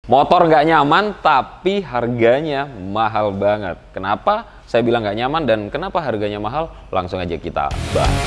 Motor nggak nyaman, tapi harganya mahal banget. Kenapa saya bilang nggak nyaman dan kenapa harganya mahal? Langsung aja kita bahas.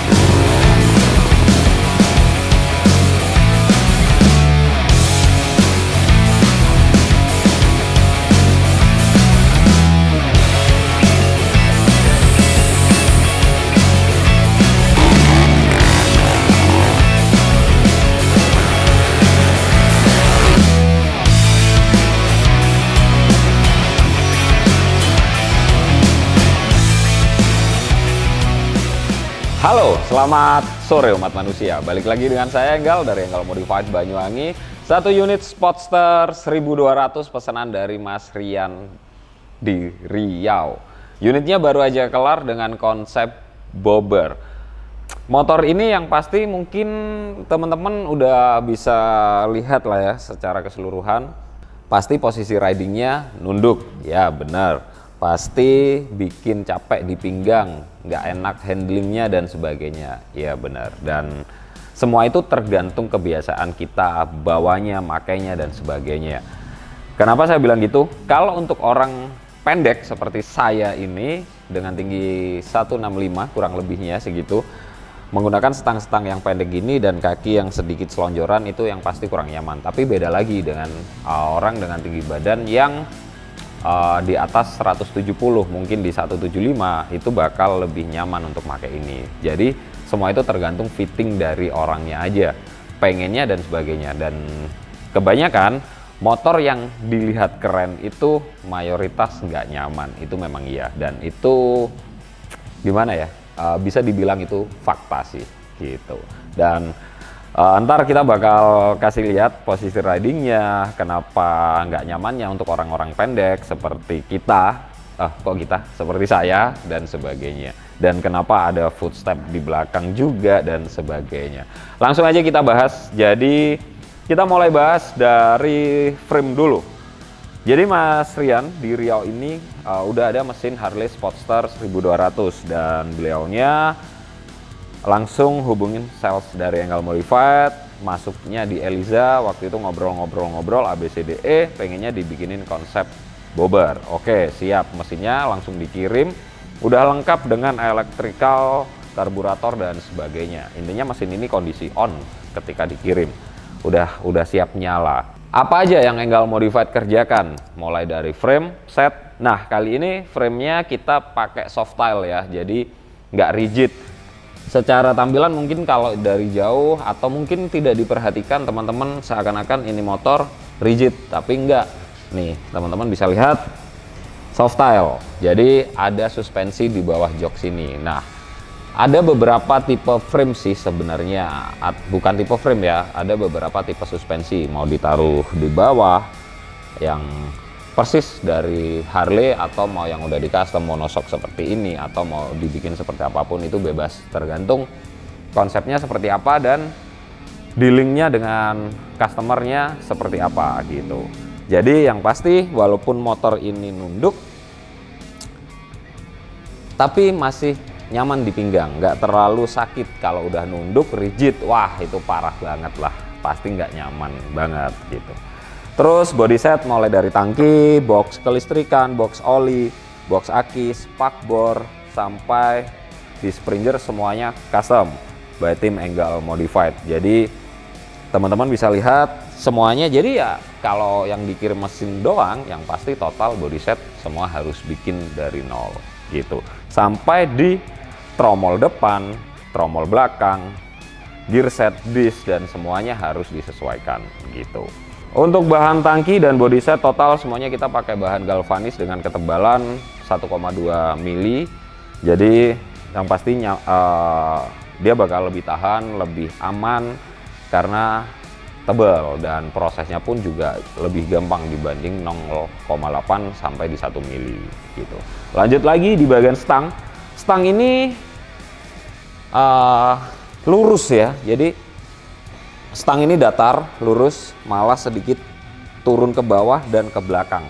Halo, selamat sore umat manusia. Balik lagi dengan saya Enggal dari Enggal Modified Banyuwangi. Satu unit Sportster 1200 pesanan dari Mas Rian di Riau. Unitnya baru aja kelar dengan konsep bobber. Motor ini yang pasti mungkin teman-teman udah bisa lihat lah ya secara keseluruhan. Pasti posisi ridingnya nunduk, ya benar. Pasti bikin capek di pinggang, nggak enak handlingnya dan sebagainya, ya benar. Dan semua itu tergantung kebiasaan kita bawanya, makainya dan sebagainya. Kenapa saya bilang gitu? Kalau untuk orang pendek seperti saya ini dengan tinggi 165 kurang lebihnya segitu, menggunakan stang-stang yang pendek gini dan kaki yang sedikit selonjoran itu yang pasti kurang nyaman. Tapi beda lagi dengan orang dengan tinggi badan yang di atas 170, mungkin di 175 itu bakal lebih nyaman untuk pakai ini. Jadi semua itu tergantung fitting dari orangnya aja, pengennya dan sebagainya. Dan kebanyakan motor yang dilihat keren itu mayoritas nggak nyaman, itu memang iya. Dan itu gimana ya, bisa dibilang itu fakta sih gitu. Dan ntar kita bakal kasih lihat posisi ridingnya, kenapa nggak nyamannya untuk orang-orang pendek seperti kita, seperti saya dan sebagainya. Dan kenapa ada footstep di belakang juga dan sebagainya. Langsung aja kita bahas. Jadi kita mulai bahas dari frame dulu. Jadi Mas Rian di Riau ini udah ada mesin Harley Sportster 1200 dan beliaunya langsung hubungin sales dari Enggal Modified, masuknya di Eliza, waktu itu ngobrol-ngobrol ABCDE, pengennya dibikinin konsep bobber. Oke, siap, mesinnya langsung dikirim, udah lengkap dengan electrical, karburator dan sebagainya. Intinya mesin ini kondisi on ketika dikirim, udah siap nyala. Apa aja yang Enggal Modified kerjakan? Mulai dari frame, set. Nah, kali ini framenya kita pakai soft tile ya, jadi nggak rigid. Secara tampilan mungkin kalau dari jauh atau mungkin tidak diperhatikan teman-teman seakan-akan ini motor rigid, tapi enggak. Nih teman-teman bisa lihat soft tile, jadi ada suspensi di bawah jok sini. Nah, ada beberapa tipe frame sih sebenarnya, bukan tipe frame ya, ada beberapa tipe suspensi, mau ditaruh di bawah yang persis dari Harley atau mau yang udah di custom monoshock seperti ini atau mau dibikin seperti apapun itu bebas, tergantung konsepnya seperti apa dan dealingnya dengan customernya seperti apa gitu. Jadi yang pasti walaupun motor ini nunduk tapi masih nyaman di pinggang, nggak terlalu sakit. Kalau udah nunduk rigid, wah itu parah banget lah, pasti nggak nyaman banget gitu. Terus body set mulai dari tangki, box kelistrikan, box oli, box aki, spakbor, sampai di Springer semuanya custom by tim Enggal Modified. Jadi teman-teman bisa lihat semuanya. Jadi ya kalau yang dikirim mesin doang, yang pasti total body set semua harus bikin dari nol gitu. Sampai di tromol depan, tromol belakang, gear set, disc dan semuanya harus disesuaikan gitu. Untuk bahan tangki dan body set total semuanya kita pakai bahan galvanis dengan ketebalan 1,2 mili. Jadi yang pastinya dia bakal lebih tahan, lebih aman karena tebal dan prosesnya pun juga lebih gampang dibanding 0,8 sampai di 1 mili gitu. Lanjut lagi di bagian stang. Stang ini lurus ya. Jadi stang ini datar, lurus, malah sedikit turun ke bawah dan ke belakang.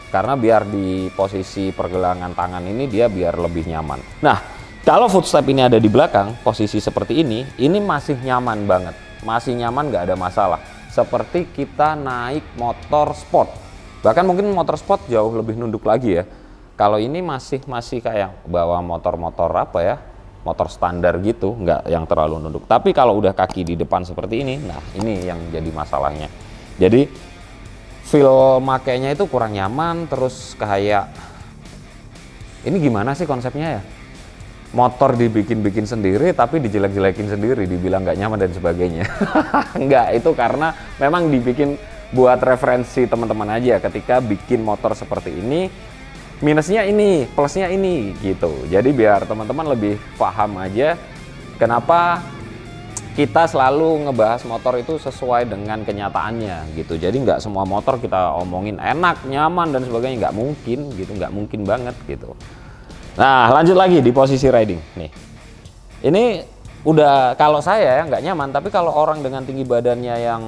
Karena biar di posisi pergelangan tangan ini dia biar lebih nyaman. Nah, kalau footstep ini ada di belakang, posisi seperti ini masih nyaman banget. Masih nyaman, nggak ada masalah. seperti kita naik motor sport. Bahkan mungkin motor sport jauh lebih nunduk lagi ya. Kalau ini masih kayak bawa motor-motor apa ya, motor standar gitu, nggak yang terlalu nunduk. Tapi kalau udah kaki di depan seperti ini, nah ini yang jadi masalahnya. Jadi feel makainya itu kurang nyaman, terus kayak ini gimana sih konsepnya ya? Motor dibikin-bikin sendiri tapi dijelek-jelekin sendiri, dibilang nggak nyaman dan sebagainya. Enggak, itu karena memang dibikin buat referensi teman-teman aja ketika bikin motor seperti ini. Minusnya ini, plusnya ini gitu. Jadi biar teman-teman lebih paham aja kenapa kita selalu ngebahas motor itu sesuai dengan kenyataannya gitu. Jadi nggak semua motor kita omongin enak, nyaman dan sebagainya, nggak mungkin gitu, nggak mungkin banget gitu. Nah lanjut lagi di posisi riding nih. Ini udah kalau saya ya nggak nyaman, tapi kalau orang dengan tinggi badannya yang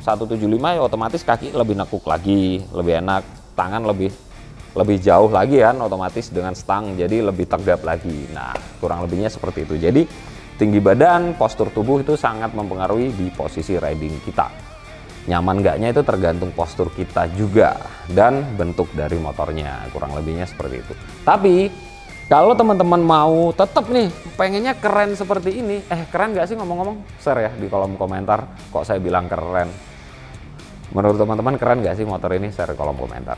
175 ya otomatis kaki lebih nekuk lagi, lebih enak, tangan lebih jauh lagi kan otomatis dengan stang, jadi lebih tegap lagi. Nah kurang lebihnya seperti itu. Jadi tinggi badan, postur tubuh itu sangat mempengaruhi di posisi riding kita. Nyaman nggaknya itu tergantung postur kita juga dan bentuk dari motornya, kurang lebihnya seperti itu. Tapi kalau teman-teman mau tetap nih pengennya keren seperti ini, keren nggak sih ngomong-ngomong? Share ya di kolom komentar kok saya bilang keren. Menurut teman-teman keren nggak sih motor ini? Share di kolom komentar.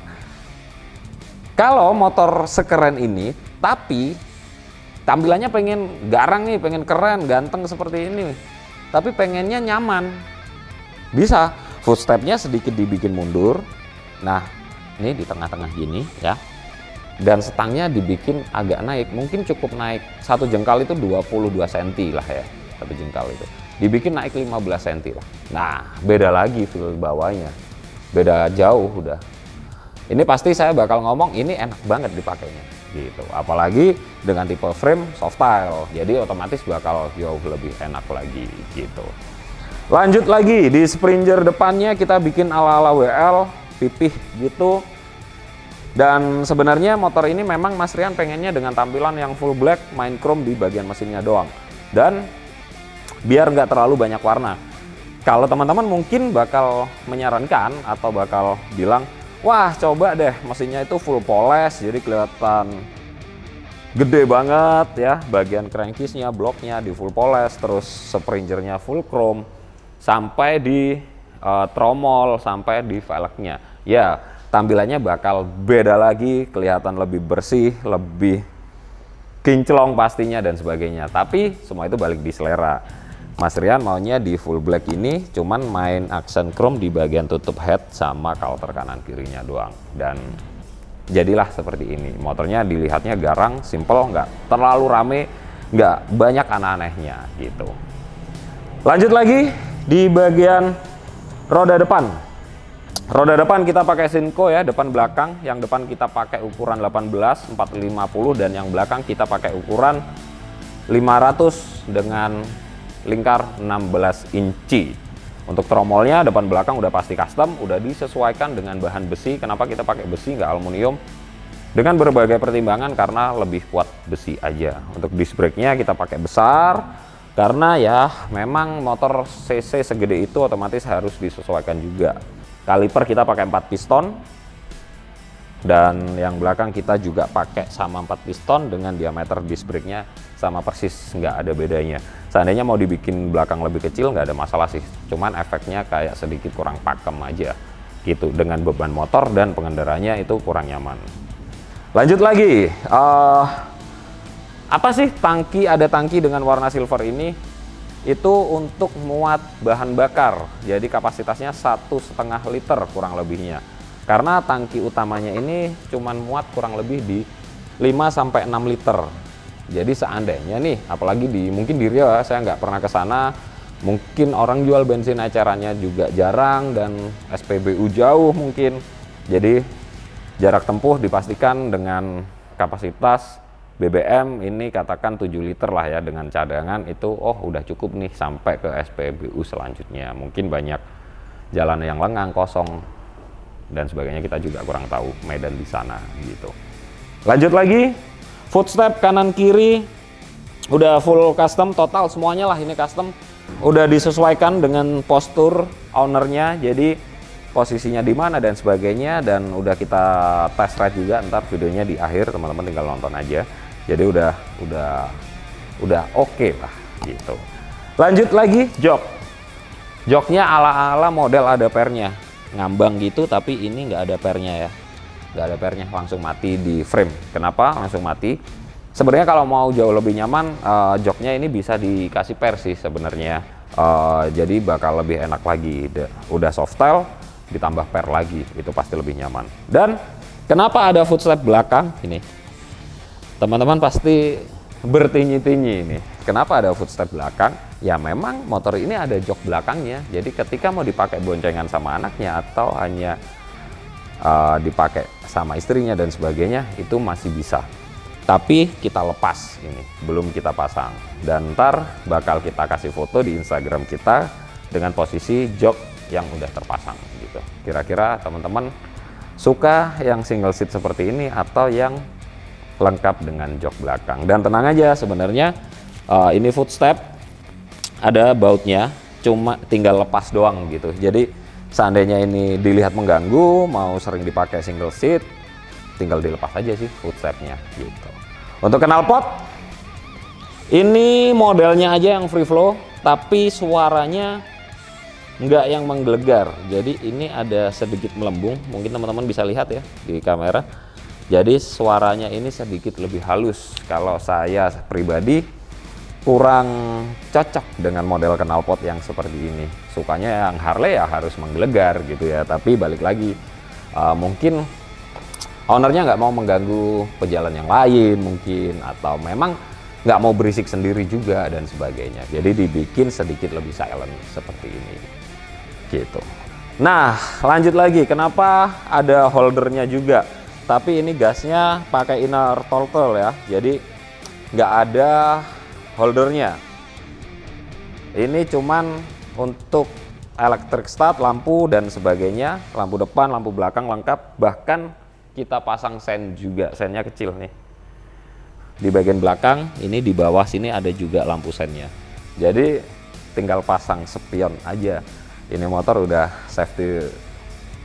Kalau motor sekeren ini tapi tampilannya pengen garang nih, pengen keren, ganteng seperti ini, tapi pengennya nyaman, bisa footstepnya sedikit dibikin mundur. Nah ini di tengah-tengah gini ya, dan stangnya dibikin agak naik, mungkin cukup naik 1 jengkal itu 22 cm lah ya, 1 jengkal itu dibikin naik 15 cm lah. Nah beda lagi feel bawahnya, beda jauh udah. Ini pasti saya bakal ngomong ini enak banget dipakainya gitu, apalagi dengan tipe frame soft style, jadi otomatis bakal jauh lebih enak lagi gitu. Lanjut lagi di Springer depannya kita bikin ala-ala WL pipih gitu. Dan sebenarnya motor ini memang Mas Rian pengennya dengan tampilan yang full black, main chrome di bagian mesinnya doang, dan biar nggak terlalu banyak warna. Kalau teman-teman mungkin bakal menyarankan atau bakal bilang, wah coba deh mesinnya itu full poles, jadi kelihatan gede banget ya, bagian crankcase-nya, bloknya di full poles, terus Springernya full chrome, sampai di tromol, sampai di velgnya. Ya tampilannya bakal beda lagi, kelihatan lebih bersih, lebih kinclong pastinya dan sebagainya. Tapi semua itu balik di selera. Mas Rian maunya di full black ini cuman main aksen chrome di bagian tutup head sama coulter kanan kirinya doang. Dan jadilah seperti ini. Motornya dilihatnya garang, simple, nggak terlalu rame, nggak banyak aneh-anehnya gitu. Lanjut lagi di bagian roda depan. Roda depan kita pakai Sinco ya, depan belakang. Yang depan kita pakai ukuran 18 450 dan yang belakang kita pakai ukuran 500 dengan lingkar 16 inci. Untuk tromolnya depan belakang udah pasti custom, udah disesuaikan dengan bahan besi. Kenapa kita pakai besi nggak aluminium? Dengan berbagai pertimbangan, karena lebih kuat besi aja. Untuk disc brake-nya kita pakai besar, karena ya memang motor cc segede itu otomatis harus disesuaikan juga. Kaliper kita pakai 4 piston, dan yang belakang kita juga pakai sama 4 piston dengan diameter disc brake-nya sama persis, nggak ada bedanya. Seandainya mau dibikin belakang lebih kecil nggak ada masalah sih, cuman efeknya kayak sedikit kurang pakem aja gitu, dengan beban motor dan pengendaranya itu kurang nyaman. Lanjut lagi, apa sih tangki? Ada tangki dengan warna silver ini, itu untuk muat bahan bakar, jadi kapasitasnya 1,5 liter kurang lebihnya. Karena tangki utamanya ini cuman muat kurang lebih di 5-6 liter. Jadi seandainya nih, apalagi mungkin di Riau ya, saya nggak pernah ke sana, mungkin orang jual bensin ecerannya juga jarang dan SPBU jauh mungkin. Jadi jarak tempuh dipastikan dengan kapasitas BBM ini katakan 7 liter lah ya, dengan cadangan itu udah cukup nih sampai ke SPBU selanjutnya. Mungkin banyak jalan yang lengang, kosong dan sebagainya, kita juga kurang tahu medan di sana gitu. Lanjut lagi, footstep kanan kiri udah full custom total semuanya lah, ini custom. Udah disesuaikan dengan postur ownernya, jadi posisinya di mana dan sebagainya, dan udah kita test ride juga. Ntar videonya di akhir, teman-teman tinggal nonton aja. Jadi udah oke lah gitu. Lanjut lagi, joknya ala-ala model ada pernya, ngambang gitu, tapi ini nggak ada pernya ya, nggak ada pernya, langsung mati di frame. Kenapa langsung mati? Sebenarnya kalau mau jauh lebih nyaman, joknya ini bisa dikasih per sih sebenarnya. Jadi bakal lebih enak lagi. Udah soft style ditambah per lagi, itu pasti lebih nyaman. Dan kenapa ada footstep belakang ini? Teman-teman pasti bertinyi-tinyi ini. Kenapa ada footstep belakang? Ya memang motor ini ada jok belakangnya. Jadi ketika mau dipakai boncengan sama anaknya atau hanya dipakai sama istrinya dan sebagainya, itu masih bisa. Tapi kita lepas ini, belum kita pasang. Dan ntar bakal kita kasih foto di Instagram kita dengan posisi jok yang udah terpasang gitu. Kira-kira teman-teman suka yang single seat seperti ini atau yang lengkap dengan jok belakang? Dan tenang aja, sebenarnya ini footstep ada bautnya, cuma tinggal lepas doang gitu. Jadi seandainya ini dilihat mengganggu, mau sering dipakai single seat, tinggal dilepas aja sih footstepnya gitu. Untuk knalpot, ini modelnya aja yang free flow, tapi suaranya nggak yang menggelegar. Jadi ini ada sedikit melembung, mungkin teman-teman bisa lihat ya di kamera. Jadi suaranya ini sedikit lebih halus. Kalau saya pribadi kurang cocok dengan model knalpot yang seperti ini. Sukanya yang Harley ya harus menggelegar gitu ya. Tapi balik lagi, mungkin ownernya nggak mau mengganggu pejalan yang lain mungkin, atau memang nggak mau berisik sendiri juga dan sebagainya. Jadi dibikin sedikit lebih silent seperti ini gitu. Nah lanjut lagi, kenapa ada holdernya juga? Tapi ini gasnya pakai inner throttle ya, jadi nggak ada holdernya. Ini cuman untuk electric start, lampu dan sebagainya, lampu depan, lampu belakang lengkap. Bahkan kita pasang sen juga, sennya kecil nih di bagian belakang. Ini di bawah sini ada juga lampu sennya, jadi tinggal pasang spion aja. Ini motor udah safety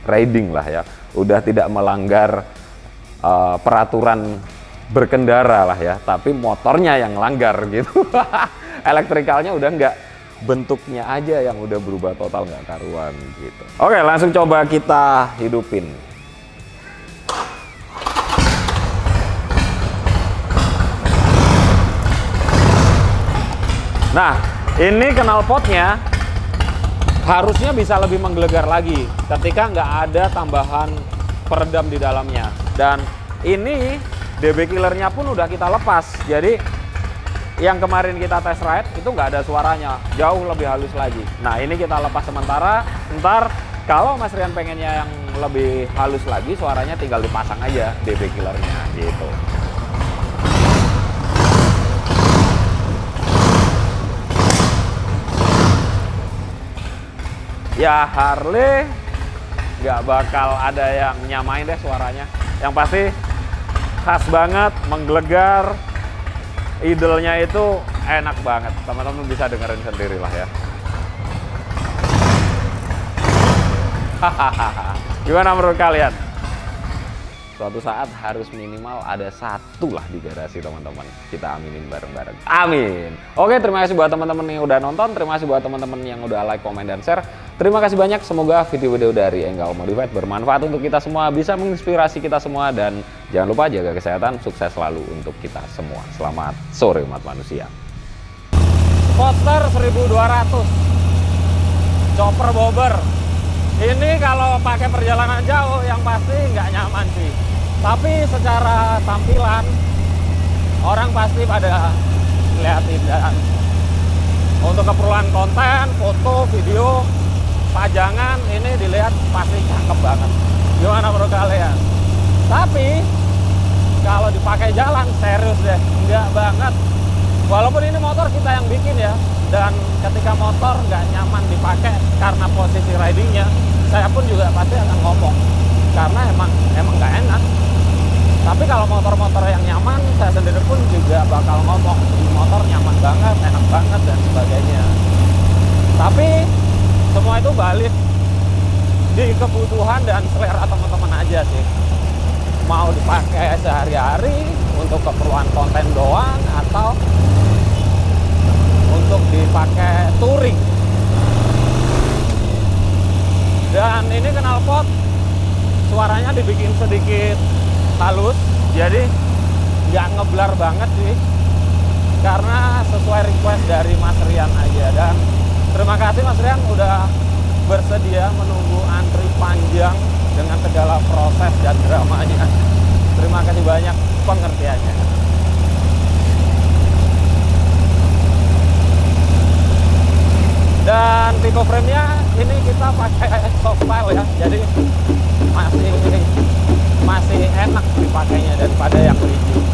riding lah ya, udah tidak melanggar peraturan berkendara lah ya, tapi motornya yang langgar gitu. Elektrikalnya udah nggak, bentuknya aja yang udah berubah total, nggak karuan gitu. Oke, langsung coba kita hidupin. Nah, ini knalpotnya harusnya bisa lebih menggelegar lagi ketika nggak ada tambahan peredam di dalamnya. Dan ini DB killernya pun udah kita lepas. Jadi yang kemarin kita test ride itu nggak ada suaranya, jauh lebih halus lagi. Nah ini kita lepas sementara. Ntar kalau Mas Rian pengennya yang lebih halus lagi, suaranya tinggal dipasang aja DB killernya gitu. Ya Harley nggak bakal ada yang nyamain deh suaranya. Yang pasti khas banget, menggelegar, idle-nya itu enak banget. Teman-teman bisa dengerin sendiri lah ya. Gimana menurut kalian? Suatu saat harus minimal ada satu lah di garasi teman-teman. Kita aminin bareng-bareng. Amin. Oke, terima kasih buat teman-teman yang udah nonton. Terima kasih buat teman-teman yang udah like, komen, dan share. Terima kasih banyak. Semoga video-video dari Enggal Modified bermanfaat untuk kita semua, bisa menginspirasi kita semua. Dan jangan lupa jaga kesehatan. Sukses selalu untuk kita semua. Selamat sore umat manusia. Sportster 1200 chopper bobber. Ini kalau pakai perjalanan jauh yang pasti nggak nyaman sih. Tapi secara tampilan orang pasti pada liatin. Dan untuk keperluan konten, foto, video, pajangan ini dilihat pasti cakep banget. Gimana menurut kalian? Tapi kalau dipakai jalan serius deh, enggak banget. Walaupun ini motor kita yang bikin ya, dan ketika motor nggak nyaman dipakai karena posisi ridingnya, saya pun juga pasti akan ngomong karena emang nggak enak. Tapi kalau motor-motor yang nyaman, saya sendiri pun juga bakal ngomong ini motor nyaman banget, enak banget dan sebagainya. Tapi semua semua itu balik di kebutuhan dan selera teman-teman aja sih. Mau dipakai sehari-hari untuk keperluan konten doang atau untuk dipakai touring. Dan ini knalpot suaranya dibikin sedikit halus, jadi nggak ngeblar banget sih, karena sesuai request dari Mas Rian aja. Dan terima kasih Mas Rian udah bersedia menunggu antri panjang dengan segala proses dan dramanya. Terima kasih banyak pengertiannya. Dan tipe frame-nya ini kita pakai soft style ya, jadi masih enak dipakainya daripada yang rigid.